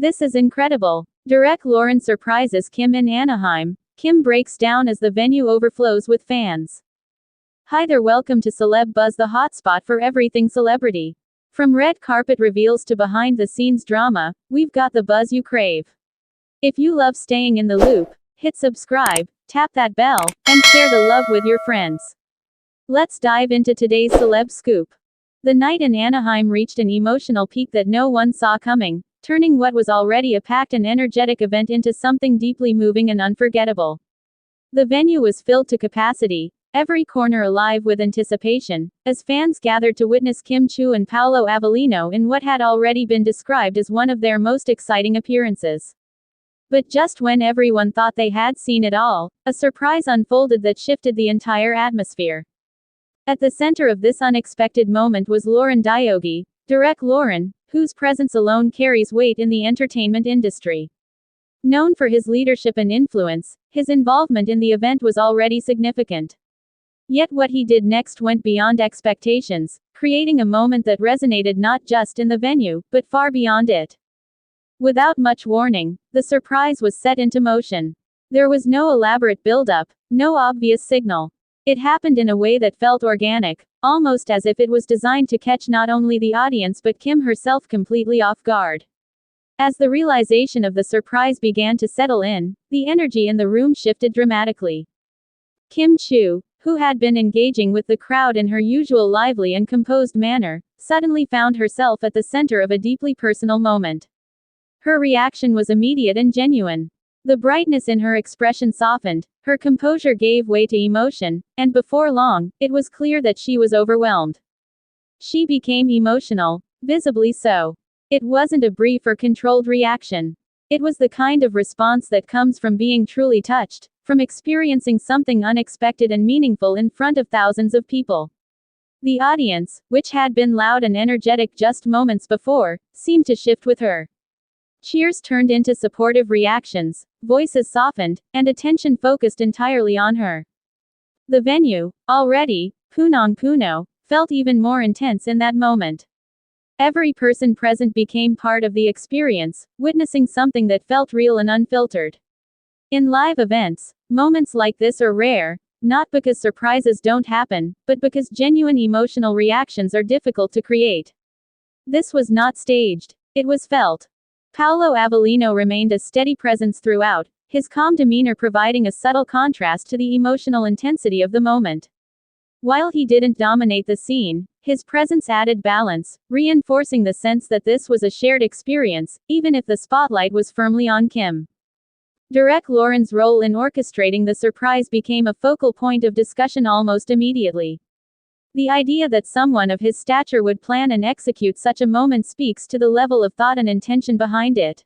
This is incredible. Direk Lauren surprises Kim in Anaheim. Kim breaks down as the venue overflows with fans. Hi there, welcome to Celeb Buzz, the hotspot for everything celebrity. From red carpet reveals to behind the scenes drama, we've got the buzz you crave. If you love staying in the loop, hit subscribe, tap that bell, and share the love with your friends. Let's dive into today's celeb scoop. The night in Anaheim reached an emotional peak that no one saw coming, turning what was already a packed and energetic event into something deeply moving and unforgettable. The venue was filled to capacity, every corner alive with anticipation, as fans gathered to witness Chiu and Paulo Avelino in what had already been described as one of their most exciting appearances. But just when everyone thought they had seen it all, a surprise unfolded that shifted the entire atmosphere. At the center of this unexpected moment was Lauren Diogi, Direk Lauren, whose presence alone carries weight in the entertainment industry. Known for his leadership and influence, his involvement in the event was already significant. Yet what he did next went beyond expectations, creating a moment that resonated not just in the venue, but far beyond it. Without much warning, the surprise was set into motion. There was no elaborate build-up, no obvious signal. It happened in a way that felt organic, almost as if it was designed to catch not only the audience but Kim herself completely off guard. As the realization of the surprise began to settle in, the energy in the room shifted dramatically. Chiu, who had been engaging with the crowd in her usual lively and composed manner, suddenly found herself at the center of a deeply personal moment. Her reaction was immediate and genuine. The brightness in her expression softened, her composure gave way to emotion, and before long, it was clear that she was overwhelmed. She became emotional, visibly so. It wasn't a brief or controlled reaction. It was the kind of response that comes from being truly touched, from experiencing something unexpected and meaningful in front of thousands of people. The audience, which had been loud and energetic just moments before, seemed to shift with her. Cheers turned into supportive reactions, voices softened, and attention focused entirely on her. The venue, already punong-puno, felt even more intense in that moment. Every person present became part of the experience, witnessing something that felt real and unfiltered. In live events, moments like this are rare, not because surprises don't happen, but because genuine emotional reactions are difficult to create. This was not staged, it was felt. Paulo Avelino remained a steady presence throughout, his calm demeanor providing a subtle contrast to the emotional intensity of the moment. While he didn't dominate the scene, his presence added balance, reinforcing the sense that this was a shared experience, even if the spotlight was firmly on Kim. Direk Lauren's role in orchestrating the surprise became a focal point of discussion almost immediately. The idea that someone of his stature would plan and execute such a moment speaks to the level of thought and intention behind it.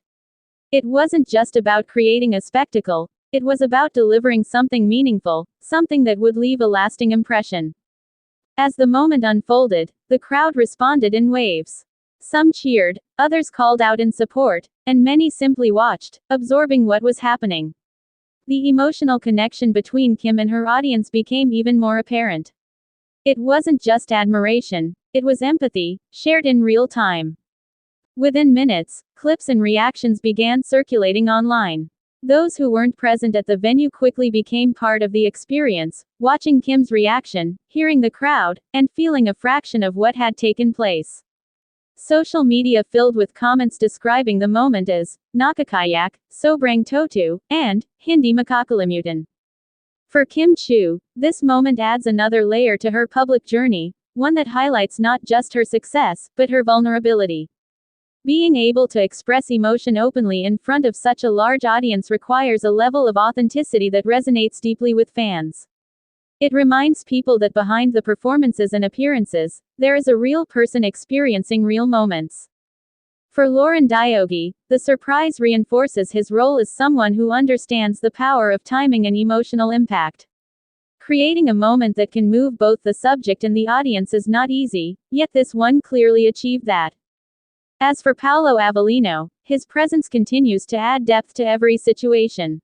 It wasn't just about creating a spectacle, it was about delivering something meaningful, something that would leave a lasting impression. As the moment unfolded, the crowd responded in waves. Some cheered, others called out in support, and many simply watched, absorbing what was happening. The emotional connection between Kim and her audience became even more apparent. It wasn't just admiration, it was empathy, shared in real time. Within minutes, clips and reactions began circulating online. Those who weren't present at the venue quickly became part of the experience, watching Kim's reaction, hearing the crowd, and feeling a fraction of what had taken place. Social media filled with comments describing the moment as nakakayak, sobrang totu, and hindi makakalimutan. For Chiu, this moment adds another layer to her public journey, one that highlights not just her success, but her vulnerability. Being able to express emotion openly in front of such a large audience requires a level of authenticity that resonates deeply with fans. It reminds people that behind the performances and appearances, there is a real person experiencing real moments. For Lauren Diogi, the surprise reinforces his role as someone who understands the power of timing and emotional impact. Creating a moment that can move both the subject and the audience is not easy, yet this one clearly achieved that. As for Paulo Avelino, his presence continues to add depth to every situation.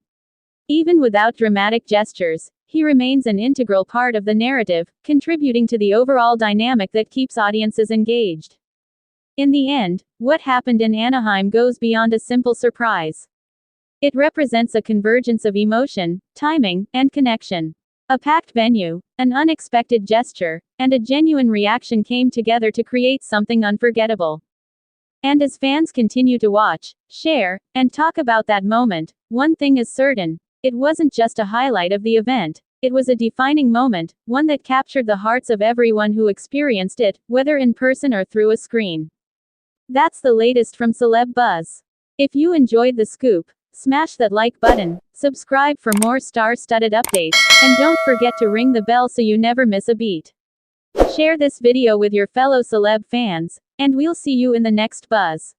Even without dramatic gestures, he remains an integral part of the narrative, contributing to the overall dynamic that keeps audiences engaged. In the end, what happened in Anaheim goes beyond a simple surprise. It represents a convergence of emotion, timing, and connection. A packed venue, an unexpected gesture, and a genuine reaction came together to create something unforgettable. And as fans continue to watch, share, and talk about that moment, one thing is certain: it wasn't just a highlight of the event, it was a defining moment, one that captured the hearts of everyone who experienced it, whether in person or through a screen. That's the latest from Celeb Buzz. If you enjoyed the scoop, smash that like button, subscribe for more star-studded updates, and don't forget to ring the bell so you never miss a beat. Share this video with your fellow celeb fans, and we'll see you in the next buzz.